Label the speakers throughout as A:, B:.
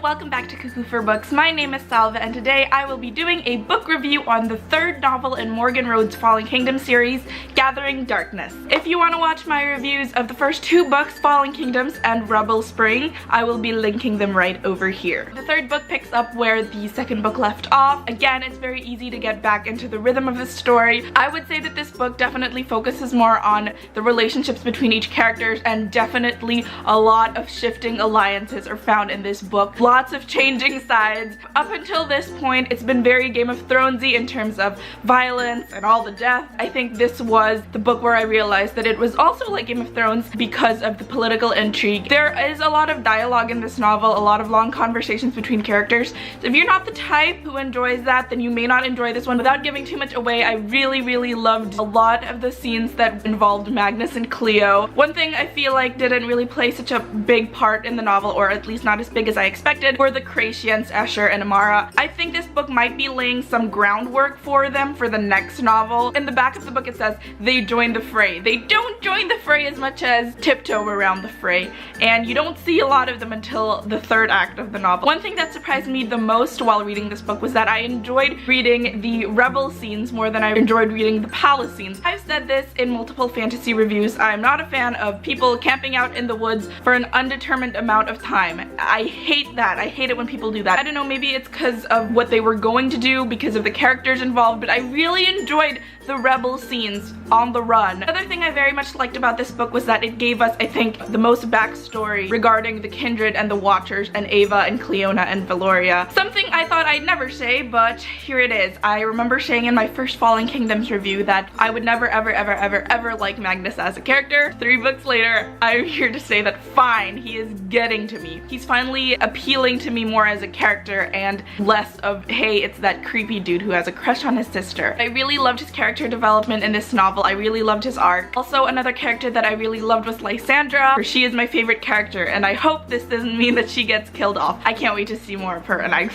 A: and welcome back to Cuckoo for Books. My name is Salva and today I will be doing a book review on the third novel in Morgan Rhodes' Falling Kingdom series, Gathering Darkness. If you want to watch my reviews of the first two books, Falling Kingdoms and Rebel Spring, I will be linking them right over here. The third book picks up where the second book left off. Again, it's very easy to get back into the rhythm of the story. I would say that this book definitely focuses more on the relationships between each character, and definitely a lot of shifting alliances are found in this book. Lots of changing sides. Up until this point, it's been very Game of Thronesy in terms of violence and all the death. I think this was the book where I realized that it was also like Game of Thrones because of the political intrigue. There is a lot of dialogue in this novel, a lot of long conversations between characters. So if you're not the type who enjoys that, then you may not enjoy this one. Without giving too much away, I really loved a lot of the scenes that involved Magnus and Cleo. One thing I feel like didn't really play such a big part in the novel, or at least not as big as I expected, were the Cracians, Escher and Amara. I think this book might be laying some groundwork for them for the next novel. In the back of the book it says they join the fray. They don't join the fray as much as tiptoe around the fray, and you don't see a lot of them until the third act of the novel. One thing that surprised me the most while reading this book was that I enjoyed reading the rebel scenes more than I enjoyed reading the palace scenes. I've said this in multiple fantasy reviews. I'm not a fan of people camping out in the woods for an undetermined amount of time. I hate that. I hate it when people do that. I don't know, maybe it's because of what they were going to do, because of the characters involved, but I really enjoyed the rebel scenes on the run. Another thing I very much liked about this book was that it gave us, I think, the most backstory regarding the Kindred and the Watchers and Ava and Cleona and Valoria. Something I thought I'd never say, but here it is. I remember saying in my first Falling Kingdoms review that I would never ever like Magnus as a character. 3 books later, I'm here to say that fine, he is getting to me. He's finally appealing to me more as a character and less of, hey, it's that creepy dude who has a crush on his sister. I really loved his character development in this novel. I really loved his arc. Also, another character that I really loved was Lysandra, for she is my favorite character, and I hope this doesn't mean that she gets killed off. I can't wait to see more of her, and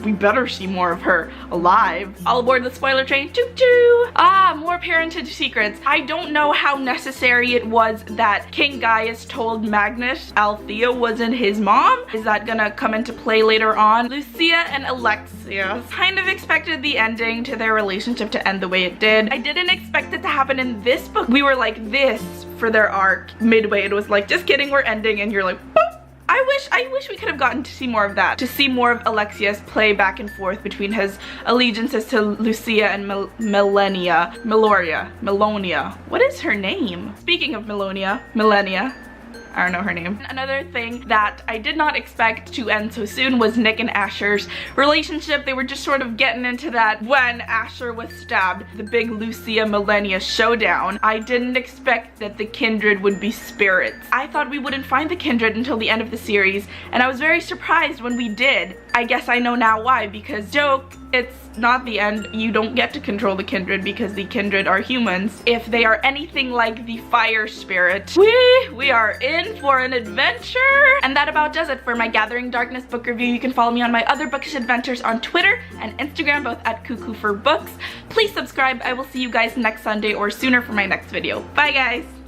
A: we better see more of her alive. All aboard the spoiler train. Choo choo! Ah, more parentage secrets. I don't know how necessary it was that King Gaius told Magnus Althea wasn't his mom. Is that gonna come into play later on? Lucia and Alexia. Kind of expected the ending to their relationship to end the way it did. I didn't expect it to happen in this book. We were like this for their arc. Midway it was like, just kidding, we're ending, and you're like, boop. I wish we could have gotten to see more of that. To see more of Alexius play back and forth between his allegiances to Lucia and Melonia. What is her name? Speaking of Melania. I don't know her name. Another thing that I did not expect to end so soon was Nick and Asher's relationship. They were just sort of getting into that when Asher was stabbed. The big Lucia-Melania showdown. I didn't expect that the Kindred would be spirits. I thought we wouldn't find the Kindred until the end of the series, and I was very surprised when we did. I guess I know now why, because joke, it's not the end. You don't get to control the Kindred because the Kindred are humans. If they are anything like the fire spirit, we are in for an adventure. And that about does it for my Gathering Darkness book review. You can follow me on my other bookish adventures on Twitter and Instagram, both at Cuckoo for Books. Please subscribe. I will see you guys next Sunday or sooner for my next video. Bye guys!